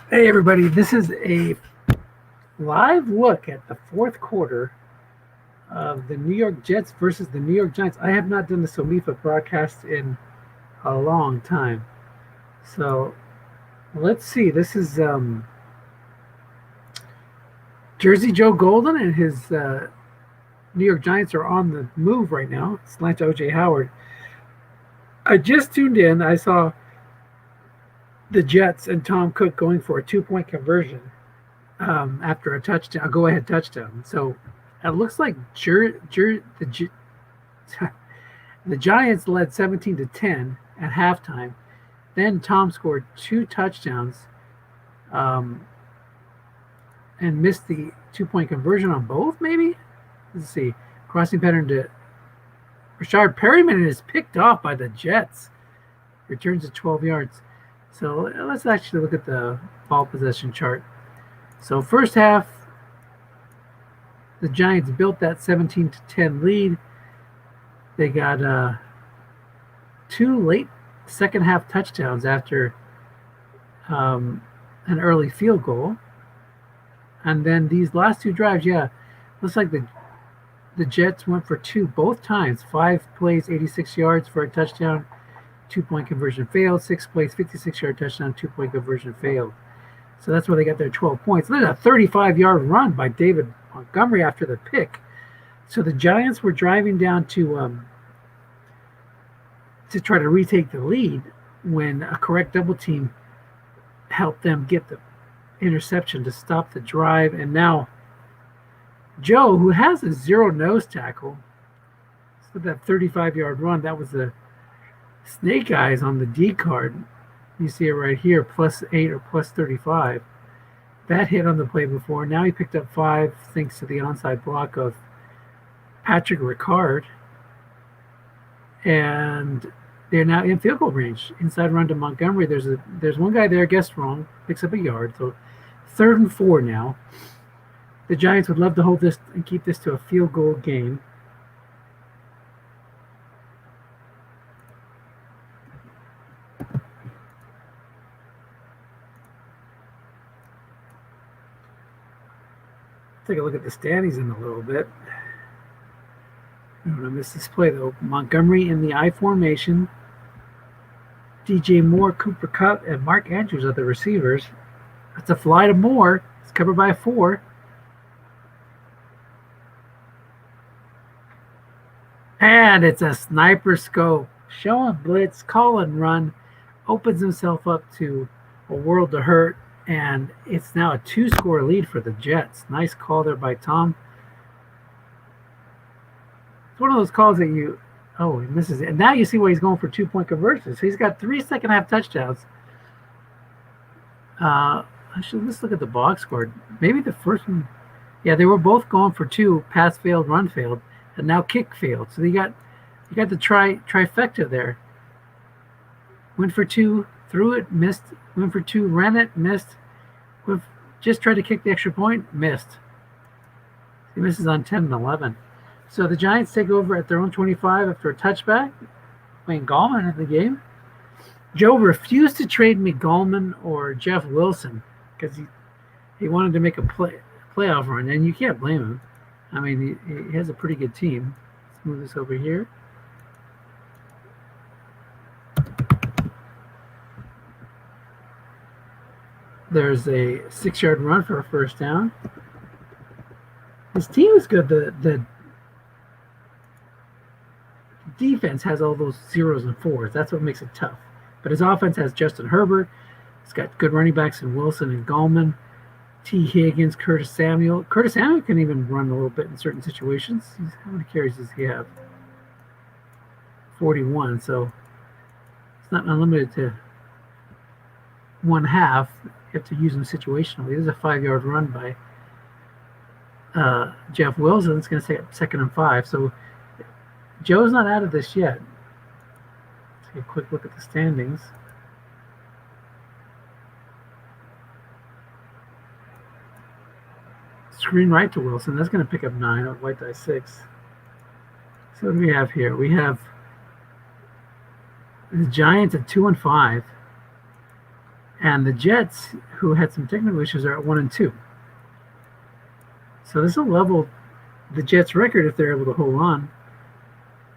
Hey everybody, this is a live look at the fourth quarter of the New York Jets versus the New York Giants. I have not done the SOMIFA broadcast in a long time. So let's see. This is Jersey Joe Golden and his New York Giants are on the move right now. Slant to OJ Howard. I just tuned in. I saw the Jets and Tom Cook going for a 2 point conversion after a touchdown, a go ahead touchdown. So it looks like the Giants led 17-10 at halftime. Then Tom scored two touchdowns um, and missed the 2 point conversion on both, maybe? Let's see. Crossing pattern to Rashard Perryman is picked off by the Jets. Returns to 12 yards. So let's actually look at the ball possession chart. So first half, the Giants built that 17-10 lead. They got two late second half touchdowns after an early field goal. And then these last two drives, looks like the Jets went for two both times. 5 plays, 86 yards for a touchdown. 2 point conversion failed. 6 plays, 56-yard touchdown. 2 point conversion failed. So that's where they got their 12 points. There's a 35-yard run by David Montgomery after the pick. So the Giants were driving down to try to retake the lead when a correct double team helped them get the interception to stop the drive. And now Joe, who has a zero nose tackle, so that 35-yard run, that was the snake eyes on the D card. You see it right here, +8 or +35. That hit on the play before. Now he picked up 5 thanks to the onside block of Patrick Ricard. And they're now in field goal range. Inside run to Montgomery. There's one guy there, guessed wrong, picks up a yard. So 3rd and 4 now. The Giants would love to hold this and keep this to a field goal game. Take a look at the standings in a little bit. I don't want to miss this play though. Montgomery in the I formation. DJ Moore, Cooper Kupp, and Mark Andrews are the receivers. That's a fly to Moore. It's covered by a 4. And it's a sniper scope. Showing blitz, call and run. Opens himself up to a world to hurt. And it's now a 2-score lead for the Jets. Nice call there by Tom. It's one of those calls that he misses it. And now you see why he's going for 2-point conversions. So he's got 3 second half touchdowns. Actually, let's look at the box score. Maybe the first one. Yeah, they were both going for 2. Pass failed, run failed, and now kick failed. So you got the trifecta there. Went for 2, threw it, missed. Went for 2, ran it, missed. Just tried to kick the extra point, missed. He misses on 10 and 11. So the Giants take over at their own 25 after a touchback. Wayne Gallman in the game. Joe refused to trade me Gallman or Jeff Wilson because he wanted to make a playoff run, and you can't blame him. I mean, he has a pretty good team. Let's move this over here. There's a 6-yard run for a first down. His team is good. The defense has all those 0s and 4s. That's what makes it tough. But his offense has Justin Herbert. He's got good running backs in Wilson and Gallman. T. Higgins, Curtis Samuel. Curtis Samuel can even run a little bit in certain situations. How many carries does he have? 41. So it's not unlimited to 1/2. You have to use them situationally. There's a 5-yard run by Jeff Wilson. It's going to take 2nd and 5. So Joe's not out of this yet. Let's take a quick look at the standings. Screen right to Wilson. That's going to pick up 9. White die 6. So what do we have here? We have the Giants at 2 and 5. And the Jets, who had some technical issues, are at 1-2. So this will level the Jets' record if they're able to hold on.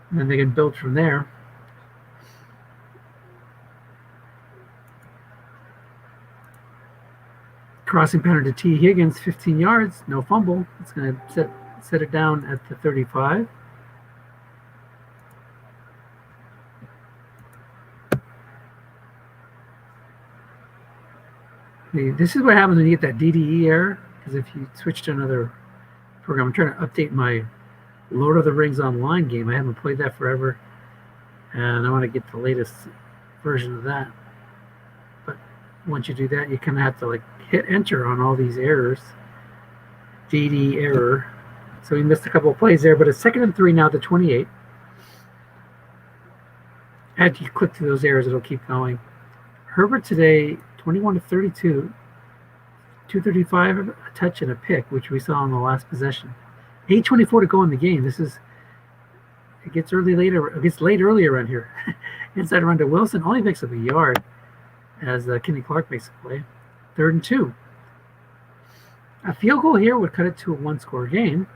And then they can build from there. Crossing pattern to T. Higgins, 15 yards, no fumble. It's going to set it down at the 35. This is what happens when you get that DDE error, because if you switch to another program, I'm trying to update my Lord of the Rings Online game. I haven't played that forever, and I want to get the latest version of that. But once you do that, you kind of have to like hit enter on all these errors. DD error. So we missed a couple of plays there, but it's 2nd and 3 now, the 28. As you click through those errors, it'll keep going. Herbert today, 21 to 32, 235, a touch and a pick, which we saw on the last possession. 8:24 to go in the game. It gets late early around here. Inside run to Wilson, only picks up a yard as Kenny Clark makes a play. 3rd and 2. A field goal here would cut it to a 1-score game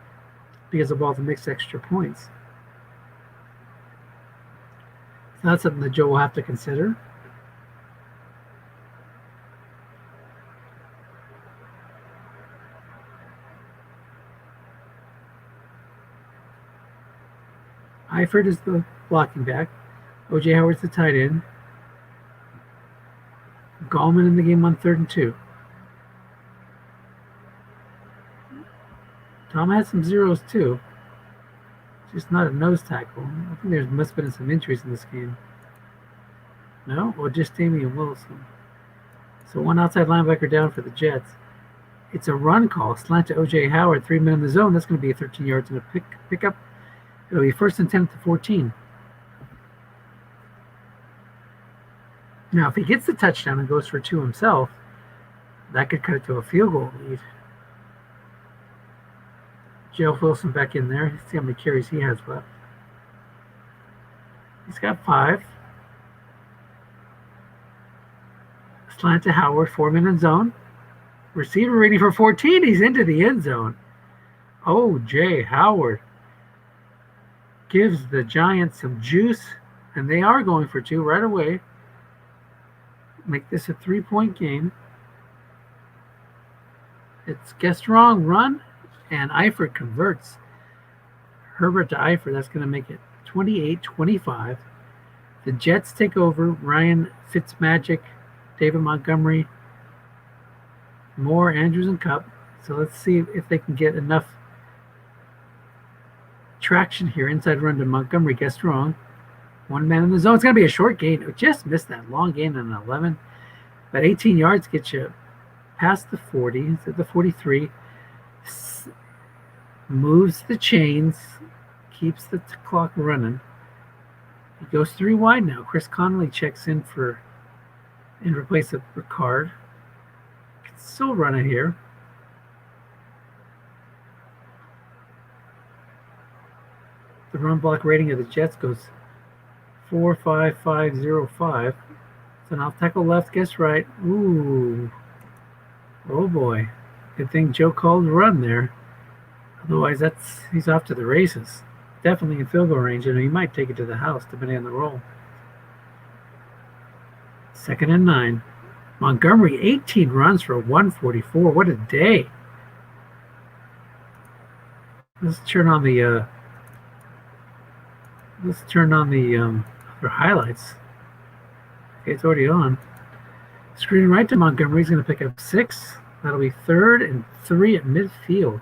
because of all the mixed extra points. So that's something that Joe will have to consider. Eifert is the blocking back. O.J. Howard's the tight end. Gallman in the game on 3rd and 2. Tom had some zeros too. Just not a nose tackle. I think there must have been some injuries in this game. No? Or just Damian Wilson. So one outside linebacker down for the Jets. It's a run call. Slant to O.J. Howard, 3 men in the zone. That's going to be a 13 yards and a pickup. It'll be 1st and 10 to 14. Now, if he gets the touchdown and goes for 2 himself, that could cut it to a field goal lead. Jeff Wilson back in there. Let's see how many carries he has left. He's got 5. Slant to Howard, 4-man in zone. Receiver ready for 14. He's into the end zone. O.J. Howard gives the Giants some juice, and they are going for 2 right away. Make this a 3-point game. It's guessed wrong run, and Eifert converts. Herbert to Eifert, that's going to make it 28-25. The Jets take over. Ryan Fitzmagic, David Montgomery, Moore, Andrews, and Cup. So let's see if they can get enough traction here. Inside run to Montgomery, guessed wrong. 1 man in the zone. It's going to be a short gain. It just missed that long gain on 11. But 18 yards gets you past the 40. It's at the 43. Moves the chains. Keeps the clock running. He goes 3 wide now. Chris Connolly checks in replace of Ricard. Can still run it here. The run block rating of the Jets goes 4.5505. So now tackle left, guess right. Ooh. Oh boy. Good thing Joe called run there. Otherwise, he's off to the races. Definitely in field goal range, and he might take it to the house depending on the roll. 2nd and 9. Montgomery, 18 runs for 144. What a day. Let's turn on the other highlights. Okay, it's already on. Screen right to Montgomery. He's going to pick up 6. That'll be 3rd and 3 at midfield.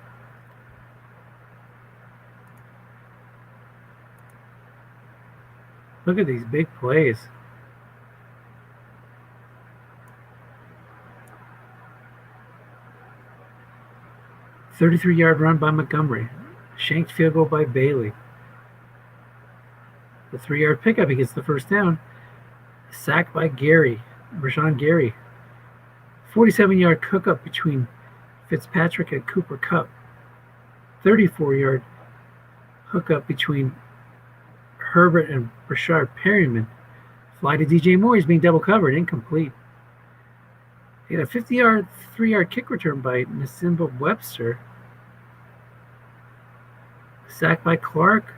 Look at these big plays. A 33-yard run by Montgomery. Shanked field goal by Bailey. The 3-yard pickup, he gets the first down. Sack by Rashawn Gary. 47-yard hookup between Fitzpatrick and Cooper Kupp. 34-yard hookup between Herbert and Rashard Perryman. Fly to DJ Moore. He's being double covered. Incomplete. He had a 50-yard, 3-yard kick return by Nasimba Webster. Sacked by Clark.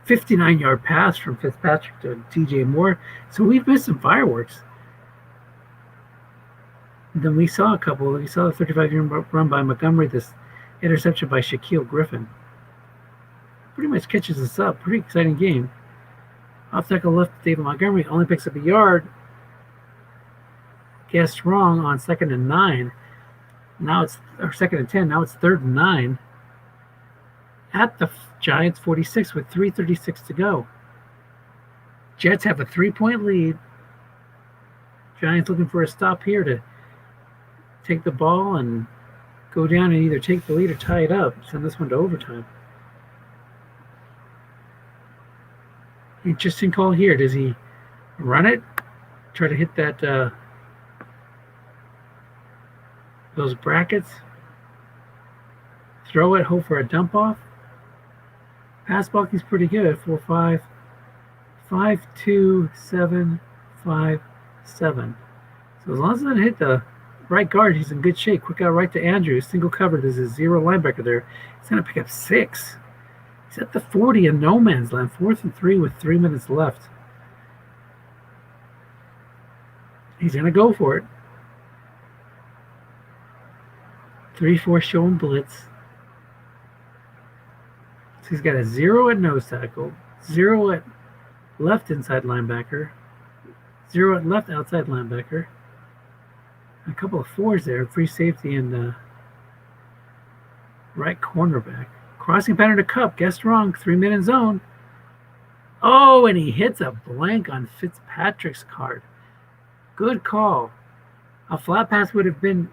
59-yard pass from Fitzpatrick to DJ Moore. So we've missed some fireworks. And then we saw a couple. We saw a 35-yard run by Montgomery, this interception by Shaquille Griffin. Pretty much catches us up. Pretty exciting game. Off tackle left, David Montgomery only picks up a yard. Guessed wrong on 2nd and 9. Now it's 2nd and 10. Now it's 3rd and 9. At the Giants 46 with 3:36 to go. Jets have a 3-point lead. Giants looking for a stop here to take the ball and go down and either take the lead or tie it up. Send this one to overtime. Interesting call here. Does he run it? Try to hit that those brackets? Throw it, hope for a dump off? Pass blocking's pretty good. 4-5, 5-2, 7, 5, 7. So as long as it doesn't hit the right guard, he's in good shape. Quick out right to Andrews. Single cover. There's a 0 linebacker there. He's going to pick up 6. He's at the 40 in no man's land. 4th and 3 with 3 minutes left. He's going to go for it. 3-4 showing blitz. So he's got a 0 at nose tackle, 0 at left inside linebacker, 0 at left outside linebacker, a couple of 4s there, free safety and right cornerback. Crossing pattern to Cup, guessed wrong, 3-minute zone. Oh, and he hits a blank on Fitzpatrick's card. Good call. A flat pass would have been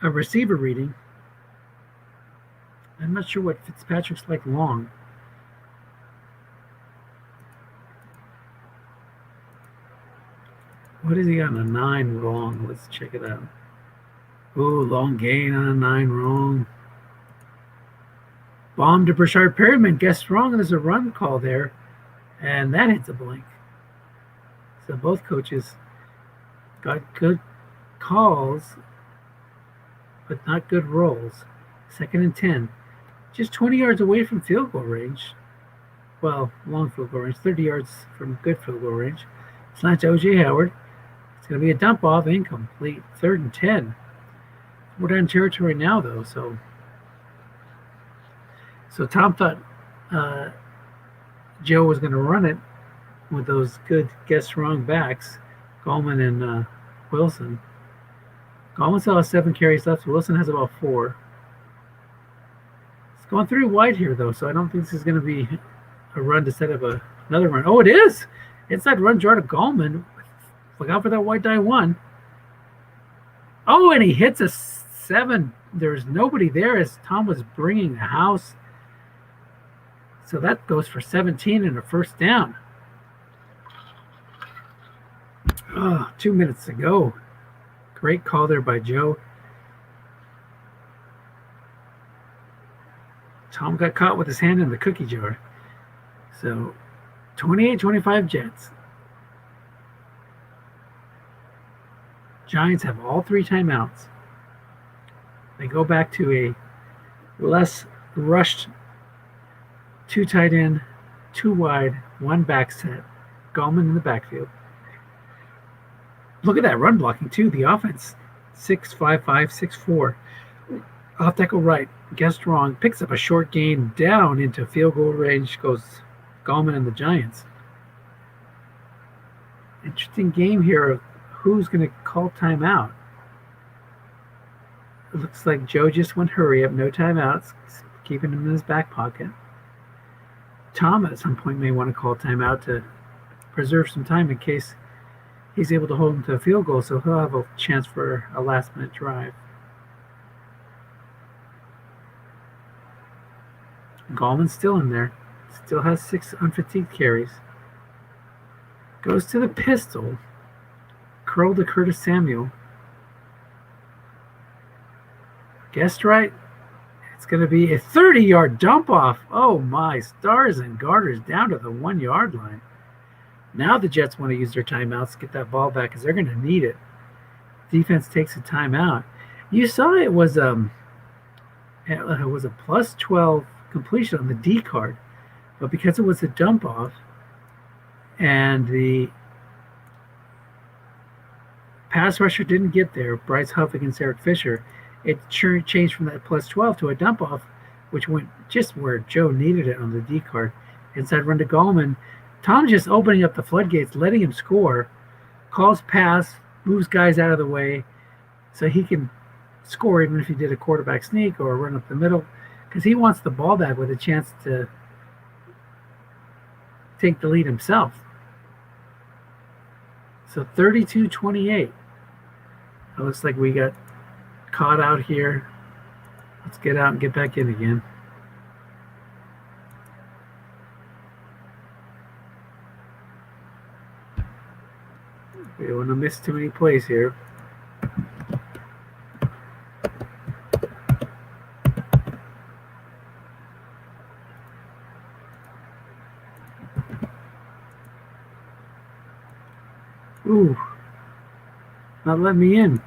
a receiver reading. I'm not sure what Fitzpatrick's like long. What is he on a 9 wrong? Let's check it out. Ooh, long gain on a 9 wrong. Bomb to Brashard Perryman. Guessed wrong. There's a run call there. And that hits a blank. So both coaches got good calls, but not good rolls. 2nd and 10. Just 20 yards away from field goal range. Well, long field goal range. 30 yards from good field goal range. Slant to O.J. Howard. It's going to be a dump off, incomplete. 3rd and 10. We're down territory now, though. So Tom thought Joe was going to run it with those good guess wrong backs, Gallman and Wilson. Gallman still has 7 carries left. Wilson has about 4. It's going 3 wide here, though, so I don't think this is going to be a run to set up another run. Oh, it is! Inside run draw to Gallman. Look out for that white die 1. Oh, and he hits a 7. There's nobody there as Tom was bringing the house. So that goes for 17 and a first down. Oh, 2 minutes to go. Great call there by Joe. Tom got caught with his hand in the cookie jar. So 28-25 Jets. Giants have all 3 timeouts. They go back to a less rushed 2 tight end, 2 wide, 1 back set. Gallman in the backfield. Look at that run blocking, too. The offense, 6-5-5, 6-4. Off tackle right, guessed wrong. Picks up a short gain down into field goal range. Goes Gallman and the Giants. Interesting game here of who's going to call timeout. It looks like Joe just went hurry up, no timeouts, keeping him in his back pocket. Tom at some point may want to call timeout to preserve some time in case he's able to hold him to a field goal, so he'll have a chance for a last-minute drive. Gallman's still in there. Still has 6 unfatigued carries. Goes to the pistol. Curl to Curtis Samuel. Guessed right. It's going to be a 30-yard dump off. Oh my, stars and garters down to the 1-yard line. Now the Jets want to use their timeouts to get that ball back because they're going to need it. defense takes a timeout. You saw it was a plus 12 completion on the D card, but because it was a dump off and the pass rusher didn't get there, Bryce Huff against Eric Fisher, it changed from that plus 12 to a dump off, which went just where Joe needed it on the D card. Inside run to Gallman. Tom's just opening up the floodgates, letting him score, calls pass, moves guys out of the way so he can score even if he did a quarterback sneak or a run up the middle, because he wants the ball back with a chance to take the lead himself. So 32-28. It looks like we got caught out here. Let's get out and get back in again. We don't want to miss too many plays here. Ooh, not letting me in.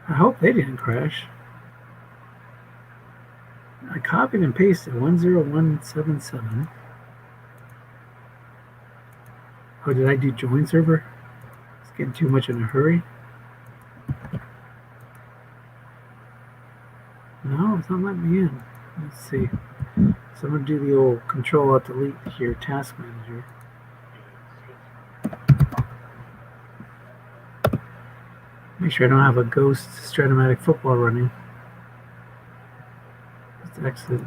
I hope they didn't crash. I copied and pasted 10177. Oh, did I do join server? It's getting too much in a hurry. No, it's not letting me in. Let's see. So I'm going to do the old Control-Alt-Delete here, Task Manager. Make sure I don't have a ghost Stratomatic football running. Let's exit.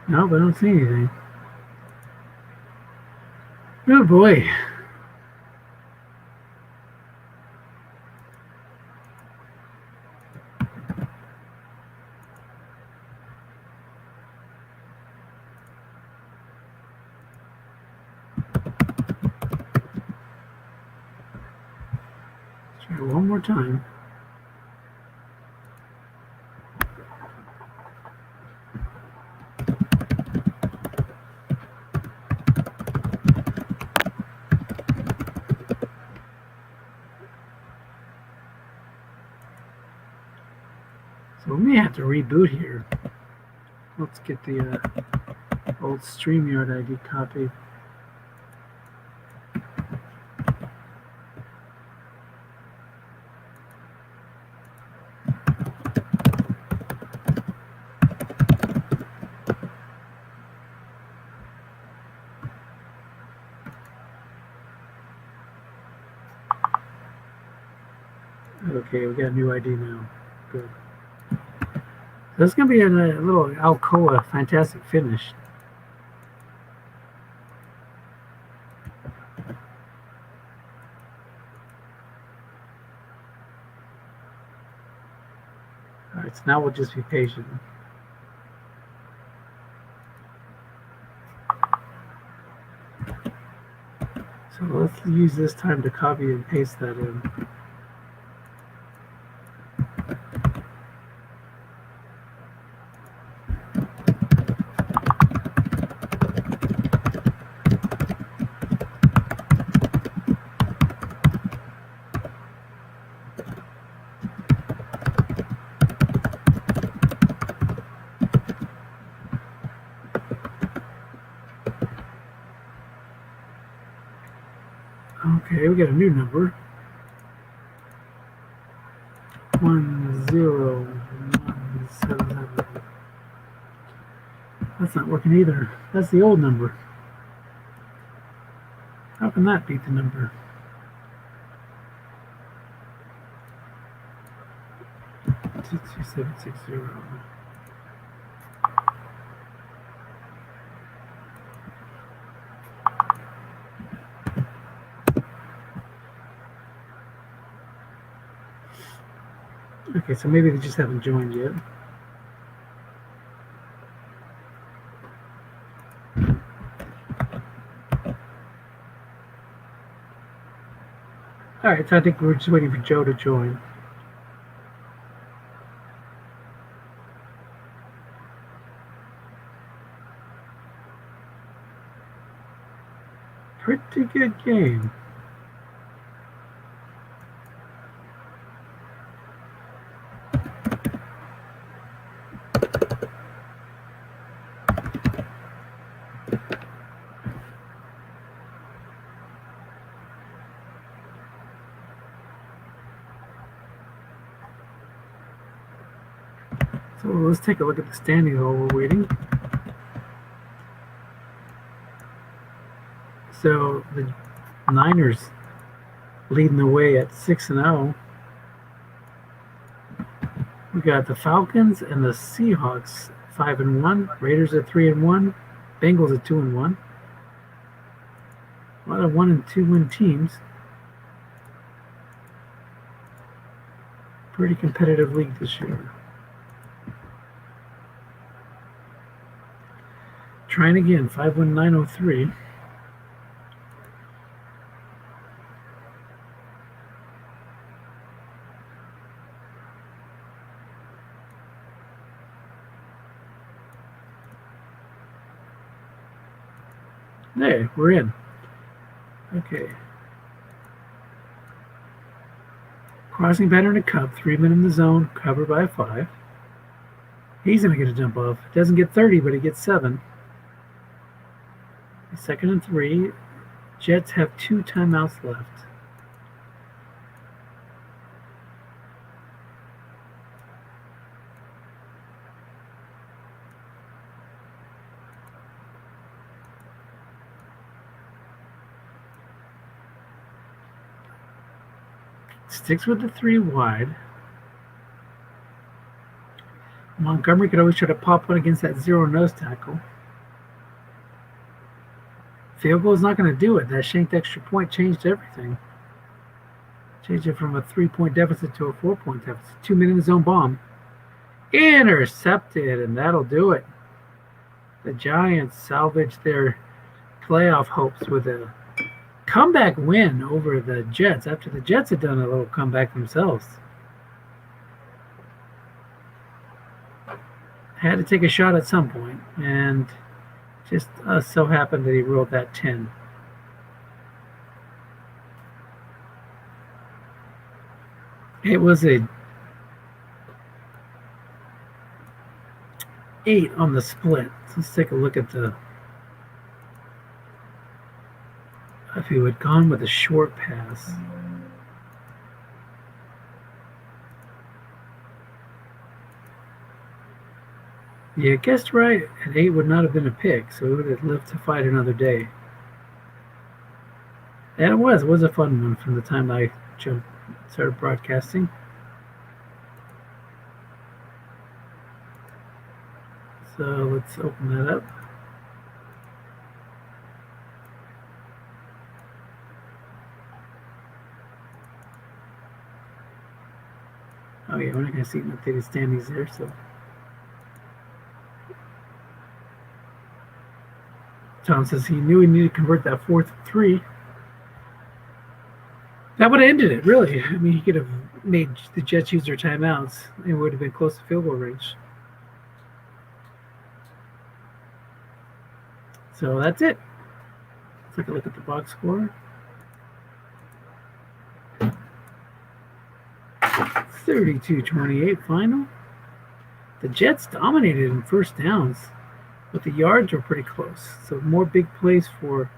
Nope, I don't see anything. Oh boy. One more time. So we may have to reboot here. Let's get the old StreamYard ID copied. Okay, we got a new ID now. Good. So it's going to be a little Alcoa fantastic finish. All right, so now we'll just be patient. So let's use this time to copy and paste that in. Okay, we got a new number. 10177. That's not working either. That's the old number. How can that beat the number? Two 760. Okay, so maybe they just haven't joined yet. All right, so I think we're just waiting for Joe to join. Pretty good game. So let's take a look at the standings while we're waiting. So the Niners leading the way at 6-0. We got the Falcons and the Seahawks 5-1. Raiders at 3-1. Bengals at 2-1. A lot of 1 and 2 win teams. Pretty competitive league this year. Trying again, 51903. There, we're in. Okay. Crossing pattern to Cup, 3 men in the zone, covered by a 5. He's going to get a jump off. Doesn't get 30, but he gets 7. 2nd and 3. Jets have 2 timeouts left. Sticks with the 3 wide. Montgomery could always try to pop one against that 0 nose tackle. Field goal is not going to do it. That shanked extra point changed everything. Changed it from a 3-point deficit to a 4-point deficit. 2 men in the zone bomb. Intercepted, and that'll do it. The Giants salvage their playoff hopes with a comeback win over the Jets after the Jets had done a little comeback themselves. Had to take a shot at some point, and just so happened that he rolled that 10. It was a 8 on the split. Let's take a look at the. If he had gone with a short pass. Yeah, guessed right. An 8 would not have been a pick, so he would have lived to fight another day. And it was a fun one from the time I started broadcasting. So let's open that up. Oh yeah, we're not going to see an updated standings there, so. Tom says he knew he needed to convert that 4th and 3. That would have ended it, really. I mean, he could have made the Jets use their timeouts. It would have been close to field goal range. So that's it. Let's take a look at the box score. 32-28 final. The Jets dominated in first downs, but the yards were pretty close. So more big plays for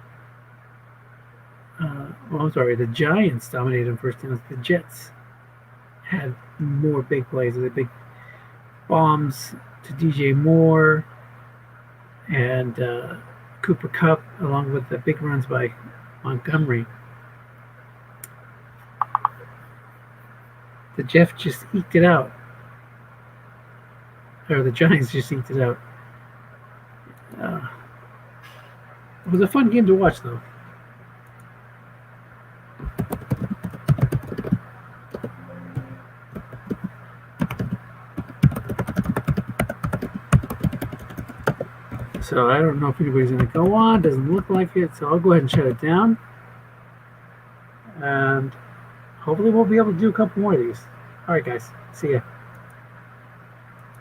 the Giants dominated in first downs. The Jets had more big plays. The big bombs to DJ Moore and Cooper Kupp, along with the big runs by Montgomery. The Jets just eked it out. Or the Giants just eked it out. It was a fun game to watch, though. So I don't know if anybody's going to go on. Doesn't look like it. So I'll go ahead and shut it down. And hopefully we'll be able to do a couple more of these. All right, guys. See ya.